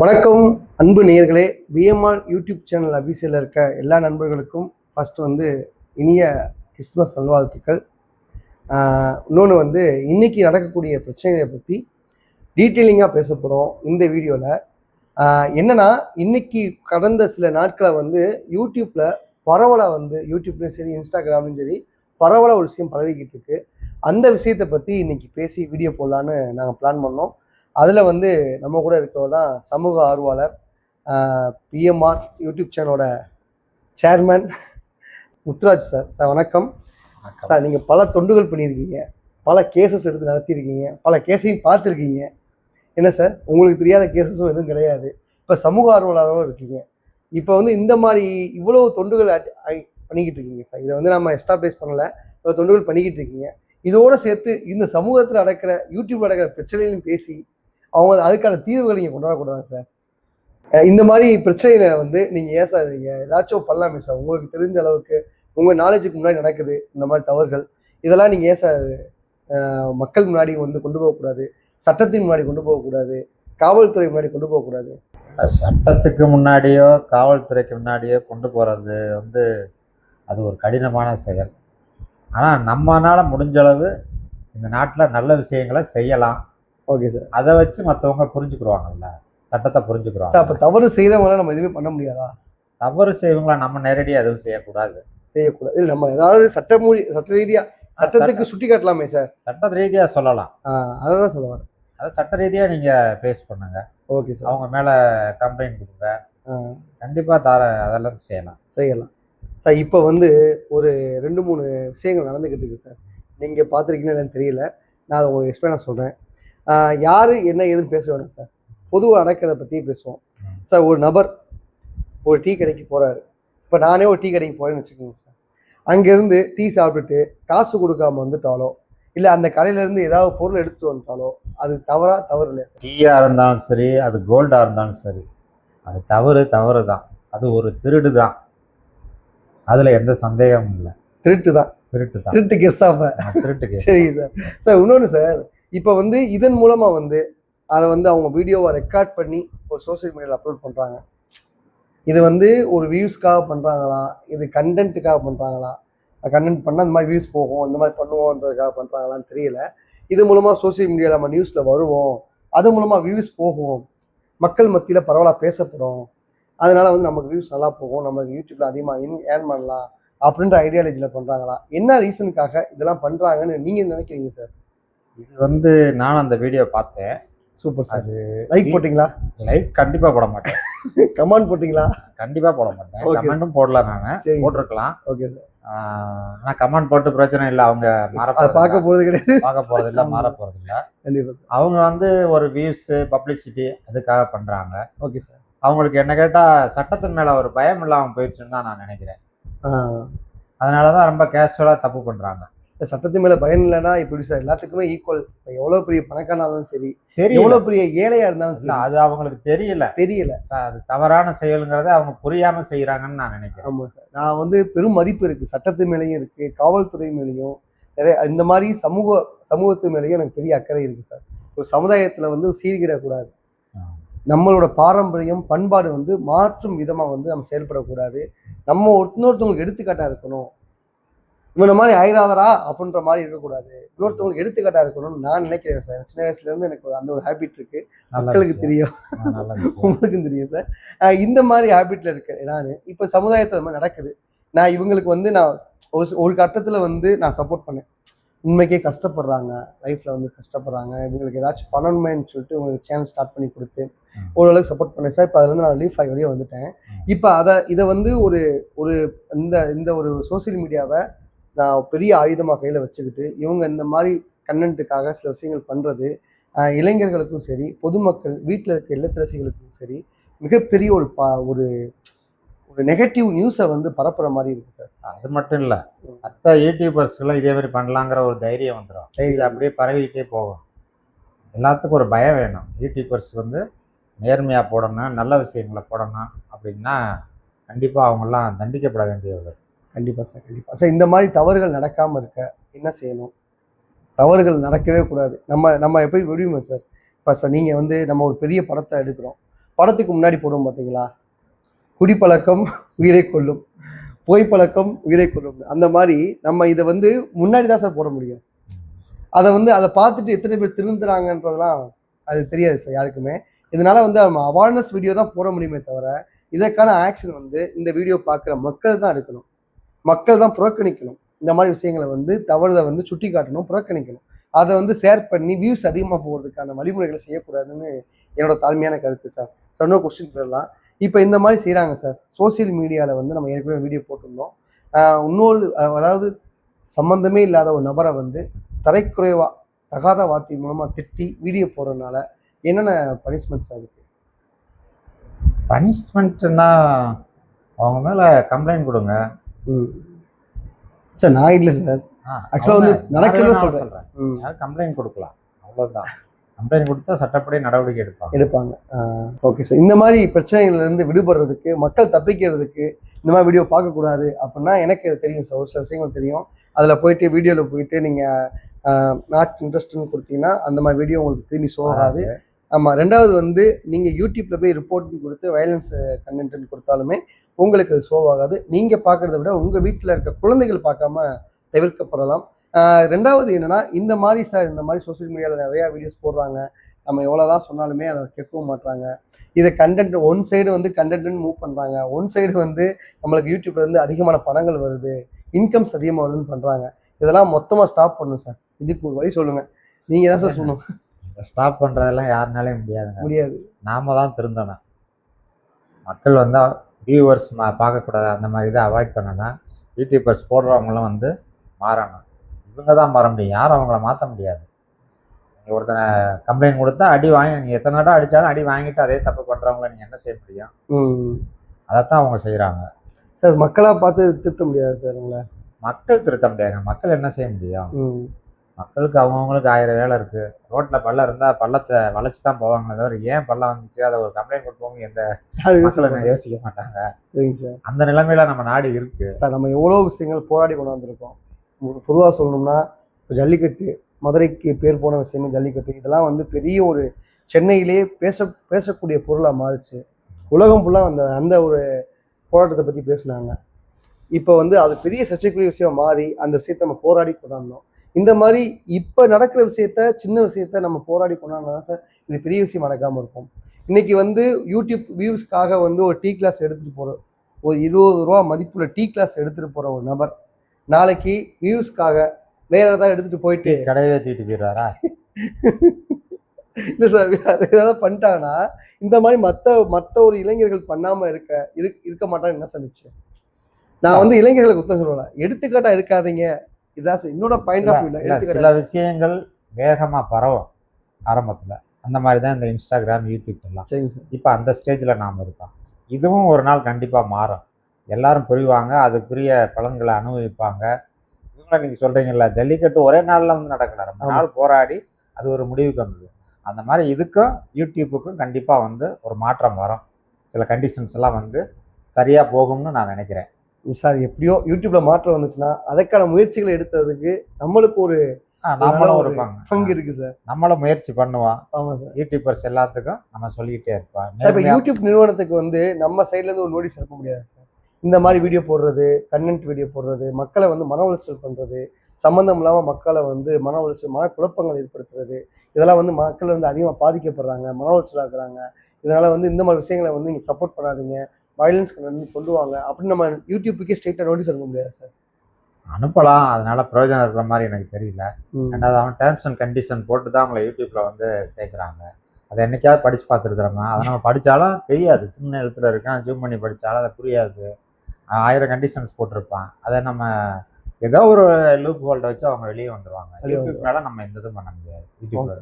வணக்கம் அன்பு நேயர்களே. பிஎம்ஆர் யூடியூப் சேனல் அபிஷியலில் இருக்க எல்லா நண்பர்களுக்கும் ஃபர்ஸ்ட் இனிய கிறிஸ்துமஸ் நல்வாழ்த்துக்கள். இன்னொன்று இன்னைக்கு நடக்கக்கூடிய பிரச்சனைகளை பற்றி டீட்டெயிலிங்காக பேச போகிறோம் இந்த வீடியோவில். என்னன்னா, இன்னைக்கு கடந்த சில நாட்களை யூடியூப்பில் பரவலாக யூடியூப்லேயும் சரி இன்ஸ்டாகிராம்லையும் சரி பரவலாக ஒரு விஷயம் பரவிக்கிட்டு இருக்கு. அந்த விஷயத்தை பற்றி இன்னைக்கு பேசி வீடியோ போடலான்னு நாங்கள் பிளான் பண்ணோம். அதில் நம்ம கூட இருக்கவர் தான் சமூக ஆர்வலர், பிஎம்ஆர் யூடியூப் சேனலோட சேர்மேன் முத்துராஜ் சார். சார் வணக்கம் சார். நீங்கள் பல தொண்டுகள் பண்ணியிருக்கீங்க, பல கேசஸ் எடுத்து நடத்தியிருக்கீங்க, பல கேஸையும் பார்த்துருக்கீங்க. என்ன சார், உங்களுக்கு தெரியாத கேசஸும் எதுவும் கிடையாது. இப்போ சமூக ஆர்வலராகவும் இருக்கீங்க. இப்போ இந்த மாதிரி இவ்வளோ தொண்டுகள் பண்ணிக்கிட்டு இருக்கீங்க சார். இதை நம்ம எஸ்டாப்ளிஷ் பண்ணலை, இவ்வளோ தொண்டுகள் பண்ணிக்கிட்டு இருக்கீங்க. இதோடு சேர்த்து இந்த சமூகத்தில் நடக்கிற யூடியூப் நடக்கிற பிரச்சனைகளையும் பேசி அவங்க அதுக்கான தீர்வுகளை நீங்கள் கொண்டு வரக்கூடாது சார். இந்த மாதிரி பிரச்சனைகளை நீங்கள் ஏன் சார் நீங்கள் ஏதாச்சும் பண்ணலாமே சார்? உங்களுக்கு தெரிஞ்ச அளவுக்கு உங்கள் நாலேஜுக்கு முன்னாடி நடக்குது இந்த மாதிரி தவறுகள், இதெல்லாம் நீங்கள் ஏன் சார் மக்கள் முன்னாடி கொண்டு போகக்கூடாது, சட்டத்தின் முன்னாடி கொண்டு போகக்கூடாது, காவல்துறை முன்னாடி கொண்டு போகக்கூடாது? சட்டத்துக்கு முன்னாடியோ காவல்துறைக்கு முன்னாடியோ கொண்டு போகிறது அது ஒரு கடினமான செயல். ஆனால் நம்மளால் முடிஞ்ச அளவு இந்த நாட்டில் நல்ல விஷயங்களை செய்யலாம். Okay sir. அதை வச்சு மற்றவங்க புரிஞ்சுக்குருவாங்கல்ல, சட்டத்தை புரிஞ்சுக்குருவாங்க. சார், அப்போ தவறு செய்கிறவங்களாம் நம்ம எதுவுமே பண்ண முடியாதா? தவறு செய்வங்களா நம்ம நேரடியாக எதுவும் செய்யக்கூடாது. இல்லை, நம்ம ஏதாவது சட்ட ரீதியாக சட்டத்துக்கு சுட்டி காட்டலாமே சார். சட்ட ரீதியாக சொல்லலாம். அதான் சொல்லுவாங்க. அதை சட்ட ரீதியாக நீங்கள் ஃபேஸ் பண்ணுங்க. Okay sir. அவங்க மேலே கம்ப்ளைண்ட் கொடுங்க. கண்டிப்பாக அதெல்லாம் செய்யலாம் சார். இப்போ ஒரு 2-3 விஷயங்கள் நடந்துக்கிட்டு இருக்கு சார். நீங்கள் பார்த்துருக்கீங்கன்னு இல்லைன்னு தெரியல, நான் அதை உங்களுக்கு எக்ஸ்பிளைனாக சொல்கிறேன். யார் என்ன ஏதுன்னு பேச வேணாம் சார், பொதுவாக நடக்கிறத பற்றி பேசுவோம் சார். ஒரு நபர் ஒரு டீ கடைக்கு போகிறாரு. இப்போ நானே ஒரு டீ கடைக்கு போகிறேன்னு வச்சுக்கோங்க சார். அங்கேருந்து டீ சாப்பிட்டுட்டு காசு கொடுக்காம வந்துட்டாலோ, இல்லை அந்த கடையிலேருந்து ஏதாவது பொருள் எடுத்துகிட்டு வந்துட்டாலோ அது தவறு இல்லையா சார்? டீயாக இருந்தாலும் சரி, அது கோல்டாக இருந்தாலும் சரி, அது தவறு தான். அது ஒரு திருடு தான், அதில் எந்த சந்தேகமும் இல்லை. திருட்டு கேஸ் தான். சரி சார். சார், இன்னொன்று சார், இப்போ இதன் மூலமாக அதை அவங்க வீடியோவை ரெக்கார்ட் பண்ணி ஒரு சோசியல் மீடியாவில் அப்லோட் பண்ணுறாங்க. இது ஒரு வியூஸ்க்காக பண்ணுறாங்களா, இது கண்டென்ட்டுக்காக பண்ணுறாங்களா? கண்டென்ட் பண்ணால் இந்த மாதிரி வியூஸ் போகும், இந்த மாதிரி பண்ணுவோன்றதுக்காக பண்ணுறாங்களான்னு தெரியல. இது மூலமாக சோசியல் மீடியாவில் நம்ம நியூஸில் வருவோம், அது மூலமாக வியூஸ் போகும், மக்கள் மத்தியில் பரவலாக பேசப்படும், அதனால நமக்கு வியூஸ் நல்லா போகும், நம்ம யூடியூப்பில் அதிகமாக ஏர்ன் பண்ணலாம் அப்படின்ற ஐடியாலஜியில் பண்ணுறாங்களா? என்ன ரீசனுக்காக இதெல்லாம் பண்ணுறாங்கன்னு நீங்கள் நினைக்கிறீங்க சார்? இது நான் அந்த வீடியோ பார்த்தேன். Super sir. அது லைக் போட்டிங்களா? லைக் கண்டிப்பாக போட மாட்டேன். கமெண்ட் போட்டிங்களா? கண்டிப்பாக போட மாட்டேன். கமெண்ட்டும் போடல. நான் போட்டிருக்கலாம். Okay sir. ஆனால் கமெண்ட் போட்டு பிரச்சனை இல்லை. அவங்க பார்க்க போகிறது கிடையாது, பார்க்க போகிறது இல்லை, மாற போகிறது இல்லை. கண்டிப்பாக சார். அவங்க ஒரு வியூஸு பப்ளிசிட்டி அதுக்காக பண்ணுறாங்க. Okay sir. அவங்களுக்கு என்ன கேட்டால் சட்டத்தின் மேலே ஒரு பயம் இல்லாமல் போயிடுச்சுன்னு தான் நான் நினைக்கிறேன். அதனால தான் ரொம்ப கேஷுவலாக தப்பு பண்ணுறாங்க. சட்டத்தின் மேலே பயம் இல்லைன்னா இப்படி சார் எல்லாத்துக்குமே ஈக்குவல். எவ்வளோ பெரிய பணக்கானாலும் சரி, எவ்வளோ பெரிய ஏழையாக இருந்தாலும் சரி, அது அவங்களுக்கு தெரியல. அது தவறான செயலுங்கிறத அவங்க புரியாமல் செய்கிறாங்கன்னு நான் நினைக்கிறேன். ஆமாம் சார். நான் பெரும் மதிப்பு இருக்குது, சட்டத்து மேலேயும் இருக்குது, காவல்துறை மேலேயும், நிறைய இந்த மாதிரி சமூகத்து மேலேயும் எனக்கு பெரிய அக்கறை இருக்குது சார். ஒரு சமுதாயத்தில் சீர்கிடக்கூடாது. நம்மளோட பாரம்பரியம் பண்பாடு மாற்றும் விதமாக நம்ம செயல்படக்கூடாது. நம்ம இன்னொருத்தவங்களுக்கு எடுத்துக்காட்டாக இருக்கணும். இவன மாதிரி ஆயிராதரா அப்படின்ற மாதிரி இருக்கக்கூடாது, இன்னொருத்தவங்களுக்கு எடுத்துக்காட்டாக இருக்கணும்னு நான் நினைக்கிறேன் சார். சின்ன வயசுலேருந்து எனக்கு அந்த ஒரு ஹேபிட் இருக்கு. மக்களுக்கு தெரியும், உங்களுக்கும் தெரியும் சார். இந்த மாதிரி ஹேபிட்ல இருக்கேன் நான். இப்போ சமுதாயத்தில் அது மாதிரி நடக்குது. நான் இவங்களுக்கு நான் ஒரு கட்டத்தில் நான் சப்போர்ட் பண்ணேன். உண்மைக்கே கஷ்டப்படுறாங்க, லைஃப்பில் கஷ்டப்படுறாங்க, இவங்களுக்கு ஏதாச்சும் பண்ணணுமேன்னு சொல்லிட்டு உங்களுக்கு சேனல் ஸ்டார்ட் பண்ணி கொடுத்து ஓரளவுக்கு சப்போர்ட் பண்ணேன் சார். இப்போ அதுலேருந்து நான் லீஃப் ஆகி வெளியே வந்துட்டேன். இப்போ இதை ஒரு ஒரு இந்த ஒரு சோசியல் மீடியாவை நான் பெரிய ஆயுதமாக கையில் வச்சுக்கிட்டு இவங்க இந்த மாதிரி கண்டென்ட்டுக்காக சில விஷயங்கள் பண்ணுறது இளைஞர்களுக்கும் சரி, பொதுமக்கள் வீட்டில் இருக்க இல்லத்தரசிகளுக்கும் சரி மிகப்பெரிய ஒரு நெகட்டிவ் நியூஸை பரப்புற மாதிரி இருக்கு சார். அது மட்டும் இல்லை, மற்ற யூடியூபர்ஸ்லாம் இதே மாதிரி பண்ணலாங்கிற ஒரு தைரியம் வந்துடும். இது அப்படியே பரவிக்கிட்டே போகும். எல்லாத்துக்கும் ஒரு பயம் வேணும். யூடியூபர்ஸ் நேர்மையாக போடணும், நல்ல விஷயங்களை போடணும் அப்படின்னா கண்டிப்பாக அவங்கெல்லாம் தண்டிக்கப்பட வேண்டியவர்கள். கண்டிப்பாக சார். கண்டிப்பாக சார். இந்த மாதிரி தவறுகள் நடக்காமல் இருக்க என்ன செய்யணும்? தவறுகள் நடக்கவே கூடாது. நம்ம எப்படி முடியுமா சார்? இப்போ சார் நீங்கள் நம்ம ஒரு பெரிய படத்தை எடுக்கிறோம், படத்துக்கு முன்னாடி போடுவோம் பார்த்தீங்களா, குடிப்பழக்கம் உயிரை கொல்லும், புகைப்பழக்கம் உயிரை கொல்லும். அந்த மாதிரி நம்ம இதை வந்து முன்னாடி தான் சார் போட முடியும். அதை பார்த்துட்டு எத்தனை பேர் திருந்துறாங்கன்றதெல்லாம் அது தெரியாது சார் யாருக்குமே. இதனால வந்து நம்ம அவேர்னஸ் வீடியோ தான் போட முடியுமே தவிர, இதற்கான ஆக்ஷன் வந்து இந்த வீடியோ பார்க்குற மக்கள் தான் எடுக்கணும். மக்கள் தான் புறக்கணிக்கணும். இந்த மாதிரி விஷயங்களை வந்து தவறுதை வந்து சுட்டி காட்டணும், புறக்கணிக்கணும். அதை வந்து ஷேர் பண்ணி வியூஸ் அதிகமாக போகிறதுக்கான வழிமுறைகளை செய்யக்கூடாதுன்னு என்னோட தாழ்மையான கருத்து சார். சார் இன்னொரு கொஸ்டின் போயிடலாம். இப்போ இந்த மாதிரி செய்கிறாங்க சார். சோசியல் மீடியாவில் வந்து நம்ம ஏற்கனவே வீடியோ போட்டிருந்தோம். இன்னொரு அதாவது சம்மந்தமே இல்லாத ஒரு நபரை வந்து தரைக்குறைவா தகாத வார்த்தை மூலமாக திட்டி வீடியோ போடுறதுனால என்னென்ன பனிஷ்மெண்ட்ஸ் ஆகுது? பனிஷ்மெண்ட்னா அவங்க மேலே கம்ப்ளைண்ட் கொடுங்க. சார் நான் இல்லை சார், ஆக்சுவலாக வந்து நடக்கிறத சொல்கிறேன். கம்ப்ளைண்ட் கொடுக்கலாம், அவ்வளோதான். கம்ப்ளைண்ட் கொடுத்தா சட்டப்படி நடவடிக்கை எடுப்பாங்க. Okay sir. இந்த மாதிரி பிரச்சனைகள்லேருந்து விடுபடுறதுக்கு, மக்கள் தப்பிக்கிறதுக்கு இந்த மாதிரி வீடியோ பார்க்கக்கூடாது அப்படின்னா எனக்கு தெரியும் சார், ஒரு சில விஷயங்கள் தெரியும். அதில் போயிட்டு வீடியோவில் போயிட்டு நீங்கள் நாட் இன்ட்ரெஸ்ட்னு கொடுத்தீங்கன்னா அந்த மாதிரி வீடியோ உங்களுக்கு திரும்பி ஷோ ஆகாது. ஆமாம். ரெண்டாவது வந்து நீங்கள் யூடியூப்பில் போய் ரிப்போர்ட்னு கொடுத்து வயலன்ஸ் கண்டென்ட்னு கொடுத்தாலுமே உங்களுக்கு அது ஷோ ஆகாது. நீங்கள் பார்க்குறத விட உங்கள் வீட்டில் இருக்க குழந்தைகள் பார்க்காம தவிர்க்கப்படலாம். ரெண்டாவது என்னென்னா, இந்த மாதிரி சோசியல் மீடியாவில் நிறையா வீடியோஸ் போடுறாங்க. நம்ம எவ்வளோ தான் சொன்னாலுமே அதை கேட்கவும் மாட்டாங்க. இதை கண்டென்ட் ஒன் சைடு வந்து கண்டென்ட்னு மூவ் பண்ணுறாங்க, ஒன் சைடு வந்து நம்மளுக்கு யூடியூப்லேருந்து அதிகமான பணங்கள் வருது, இன்கம்ஸ் அதிகமாக வருதுன்னு பண்ணுறாங்க. இதெல்லாம் மொத்தமாக ஸ்டாப் பண்ணணும் சார். இதுக்கு ஒரு வழி சொல்லுங்கள், நீங்கள் தான் சார் சொல்லணும். ஸ்டாப் பண்ணுறதெல்லாம் யாருனாலே முடியாது. நாம தான் திருந்தணும். மக்கள் வந்து வியூவர்ஸ் பார்க்கக்கூடாது, அந்த மாதிரி இதை அவாய்ட் பண்ணனா யூடியூபர்ஸ் போடுறவங்களும் வந்து மாறணும். இவங்க தான் மாற முடியும், யாரும் அவங்கள மாற்ற முடியாது. நீங்கள் ஒருத்தனை கம்ப்ளைண்ட் கொடுத்தா அடி வாங்கி, நீங்கள் எத்தனை நாடாக அடித்தாலும் அடி வாங்கிட்டு அதே தப்பு பண்ணுறவங்கள நீங்கள் என்ன செய்ய முடியும்? அதைத்தான் அவங்க செய்கிறாங்க சார். மக்களாக பார்த்து திருத்த முடியாது சார். உங்களை மக்கள் திருத்த முடியாதுங்க. மக்கள் என்ன செய்ய முடியும்? மக்களுக்கு அவங்கவுங்களுக்கு 1000 வேலை இருக்குது. ரோட்டில் பள்ளம் இருந்தால் பள்ளத்தை வளைச்சி தான் போவாங்களே தவிர ஏன் பள்ளம் வந்துச்சு அதை ஒரு கம்ப்ளைண்ட் கொடுப்பவங்க எந்த மக்களும் யோசிக்க மாட்டாங்க. சரிங்க சார். அந்த நிலைமையில நம்ம நாடு இருக்குது சார். நம்ம எவ்வளோ விஷயங்கள் போராடி கொண்டு வந்திருக்கோம். பொதுவாக சொல்லணும்னா ஜல்லிக்கட்டு, மதுரைக்கு பேர் போன விஷயமே ஜல்லிக்கட்டு. இதெல்லாம் வந்து பெரிய ஒரு சென்னையிலேயே பேசக்கூடிய பொருளாக மாறிச்சு. உலகம் ஃபுல்லாக அந்த ஒரு போராட்டத்தை பற்றி பேசினாங்க. இப்போ வந்து அது பெரிய சர்ச்சைக்குரிய விஷயம் மாறி அந்த விஷயத்தை நம்ம போராடி கொண்டாந்தோம். இந்த மாதிரி இப்போ நடக்கிற சின்ன விஷயத்த நம்ம போராடி கொண்டாந்தா தான் சார் இது பெரிய விஷயம் நடக்காமல் இருக்கும். இன்னைக்கு வந்து யூடியூப் வியூஸ்க்காக வந்து ஒரு டீ கிளாஸ் எடுத்துகிட்டு போகிற, ஒரு 20 ரூபா மதிப்புள்ள டீ கிளாஸ் எடுத்துகிட்டு போகிற ஒரு நபர் நாளைக்கு வியூஸ்க்காக வேற ஏதாவது எடுத்துகிட்டு போயிட்டு கடையை தூக்கிட்டு போயிடுறாரா? இல்லை சார், அது ஏதாவது பண்ணிட்டாங்கன்னா இந்த மாதிரி மற்ற ஒரு இளைஞர்கள் பண்ணாமல் இருக்க மாட்டான்னு என்ன சொல்லிச்சு. நான் வந்து இளைஞர்களை குத்தம் சொல்லல, எடுத்துக்காட்டா இருக்காதீங்க. இதான் சார் என்னோட பாயிண்ட் ஆஃப் வியூல. சில விஷயங்கள் வேகமாக பரவும் ஆரம்பத்தில், அந்த மாதிரி தான் இந்த இன்ஸ்டாகிராம், யூடியூப் எல்லாம். சரிங்க சார். இப்போ அந்த ஸ்டேஜில் நாம் இருக்கோம். இதுவும் ஒரு நாள் கண்டிப்பாக மாறும். எல்லாரும் புரிவாங்க, அதுக்குரிய பலன்களை அனுபவிப்பாங்க. இவங்கள நீங்கள் சொல்கிறீங்களா, ஜல்லிக்கட்டு ஒரே நாளில் வந்து நடக்கல, ரொம்ப நாள் போராடி அது ஒரு முடிவுக்கு வந்தது. அந்த மாதிரி இதுக்கும் யூடியூப்புக்கும் கண்டிப்பாக வந்து ஒரு மாற்றம் வரும். சில கண்டிஷன்ஸ் எல்லாம் வந்து சரியாக போகும்னு நான் நினைக்கிறேன். சார் எப்படியோ யூடியூப்ல மாற்றம் வந்துச்சுன்னா அதுக்கான முயற்சிகளை எடுத்ததுக்கு நம்மளுக்கு ஒரு நம்மளும் ஒரு பங்கு இருக்கு சார். நம்மளும் முயற்சி பண்ணுவோம். ஆமா சார். யூடியூபர்ஸ் எல்லாத்துக்கும் நம்ம சொல்லிக்கிட்டே இருப்போம். இப்போ யூடியூப் நிறுவனத்துக்கு வந்து நம்ம சைட்ல இருந்து ஒரு நோட்டீஸ் அனுப்ப முடியாது சார். இந்த மாதிரி வீடியோ போடுறது, கண்டென்ட் வீடியோ போடுறது, மக்களை வந்து மன உளைச்சல் பண்றது, சம்மந்தம் இல்லாமல் மக்களை வந்து மன உளைச்சல், மன குழப்பங்கள் ஏற்படுத்துறது, இதெல்லாம் வந்து மக்கள் வந்து அதிகமாக பாதிக்கப்படுறாங்க, மன உளைச்சல் ஆக்குறாங்க. இதனால வந்து இந்த மாதிரி விஷயங்களை வந்து நீங்கள் சப்போர்ட் பண்ணாதீங்க, வயலன்ஸ் கொண்டு வாங்க அப்படின்னு நம்ம யூடியூப்புக்கே ஸ்ட்ரெயிட்டாக நோட்டீஸ் அனுப்ப முடியாது சார். அனுப்பலாம், அதனால பிரயோஜனம் இருக்கிற மாதிரி எனக்கு தெரியல. ரெண்டாவது அவன் டேர்ம்ஸ் அண்ட் கண்டிஷன் போட்டு தான் அவங்களை யூடியூப்ல வந்து சேர்க்குறாங்க. அதை என்னைக்காவது படித்து பார்த்துருக்குறோமா? அதை நம்ம படித்தாலும் தெரியாது, சின்ன எழுத்துல இருக்கான், ஜூம் பண்ணி படித்தாலும் அதை புரியாது. 1000 கண்டிஷன்ஸ் போட்டிருப்பான். அதை நம்ம ஏதோ ஒரு லூப் ஹோல்ட வச்சு அவங்க வெளியே வந்துடுவாங்க. யூடியூப் மேலே நம்ம எந்த இதுவும் பண்ண முடியாது யூடியூப்ல.